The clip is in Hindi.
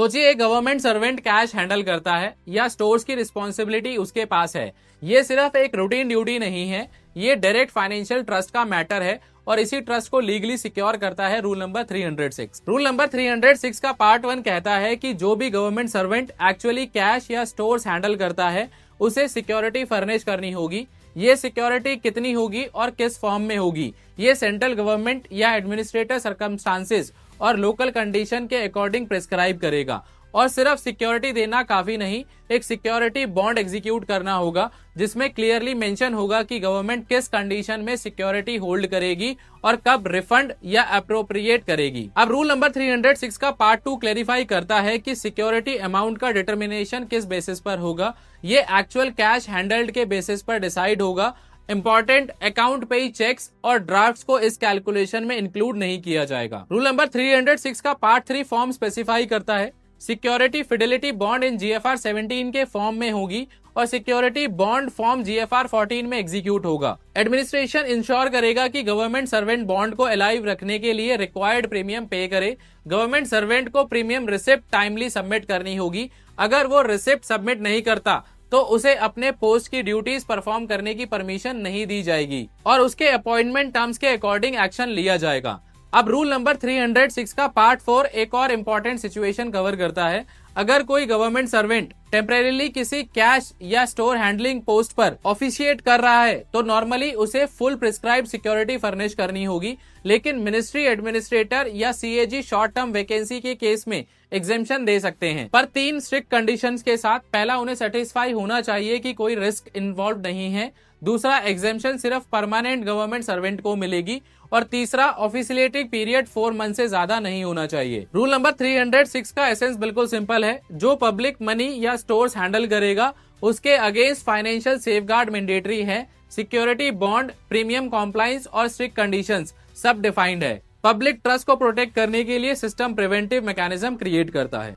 सोचिए गवर्नमेंट सर्वेंट कैश हैंडल करता है या स्टोर्स की रिस्पॉन्सिबिलिटी उसके पास है। ये सिर्फ एक रूटीन ड्यूटी नहीं है, ये डायरेक्ट फाइनेंशियल ट्रस्ट का मैटर है और इसी ट्रस्ट को लीगली सिक्योर करता है रूल नंबर 306। रूल नंबर 306 का पार्ट 1 कहता है कि जो भी गवर्नमेंट सर्वेंट एक्चुअली कैश या स्टोर्स हैंडल करता है उसे सिक्योरिटी फर्निश करनी होगी। ये सिक्योरिटी कितनी होगी और किस फॉर्म में होगी, ये सेंट्रल गवर्नमेंट या एडमिनिस्ट्रेटर सर्कमस्टांसेस और लोकल कंडीशन के अकॉर्डिंग प्रिस्क्राइब करेगा। और सिर्फ सिक्योरिटी देना काफी नहीं, एक सिक्योरिटी बॉन्ड एग्जीक्यूट करना होगा जिसमें क्लियरली मेंशन होगा कि गवर्नमेंट किस कंडीशन में सिक्योरिटी होल्ड करेगी और कब रिफंड या अप्रोप्रिएट करेगी। अब रूल नंबर 306 का पार्ट 2 क्लेरिफाई करता है कि सिक्योरिटी अमाउंट का डिटर्मिनेशन किस बेसिस पर होगा। ये एक्चुअल कैश हैंडल्ड के बेसिस पर डिसाइड होगा। इंपॉर्टेंट, अकाउंट पे चेक्स और ड्राफ्ट्स को इस कैलकुलेशन में इंक्लूड नहीं किया जाएगा। रूल नंबर 306 का पार्ट 3 फॉर्म स्पेसिफाई करता है security Fidelity bond in GFR 17 के फॉर्म में होगी और सिक्योरिटी बॉन्ड फॉर्म GFR 14 में एग्जीक्यूट होगा। एडमिनिस्ट्रेशन इंश्योर करेगा कि गवर्नमेंट सर्वेंट बॉन्ड को अलाइव रखने के लिए रिक्वायर्ड प्रीमियम पे करे। गवर्नमेंट सर्वेंट को प्रीमियम रिसिप्ट टाइमली सबमिट करनी होगी। अगर वो रिसिप्ट सबमिट नहीं करता तो उसे अपने पोस्ट की ड्यूटीज परफॉर्म करने की परमिशन नहीं दी जाएगी और उसके अपॉइंटमेंट टर्म्स के अकॉर्डिंग एक्शन लिया जाएगा। अब रूल नंबर 306 का पार्ट 4 एक और इम्पोर्टेंट सिचुएशन कवर करता है। अगर कोई गवर्नमेंट सर्वेंट टेम्परेरीली किसी कैश या स्टोर हैंडलिंग पोस्ट पर ऑफिशिएट कर रहा है तो नॉर्मली उसे फुल प्रिस्क्राइब सिक्योरिटी फर्निश करनी होगी, लेकिन मिनिस्ट्री एडमिनिस्ट्रेटर या CAG शॉर्ट टर्म वैकेंसी के केस में एग्जेम्पशन दे सकते हैं, पर 3 स्ट्रिक्ट कंडीशंस के साथ। पहला, उन्हें सेटिस्फाई होना चाहिए कि कोई रिस्क इन्वॉल्व नहीं है। दूसरा, एग्जेम्पशन सिर्फ परमानेंट गवर्नमेंट सर्वेंट को मिलेगी और तीसरा, ऑफिशिएटिंग पीरियड 4 मंथ से ज्यादा नहीं होना चाहिए। रूल नंबर 306 का एसेंस बिल्कुल सिंपल है। जो पब्लिक मनी या स्टोर्स हैंडल करेगा उसके अगेंस्ट फाइनेंशियल सेफगार्ड मैंडेटरी है। सिक्योरिटी बॉन्ड, प्रीमियम कॉम्प्लायंस और स्ट्रिक्ट कंडीशंस सब डिफाइंड है। पब्लिक ट्रस्ट को प्रोटेक्ट करने के लिए सिस्टम प्रिवेंटिव मैकेनिज्म क्रिएट करता है।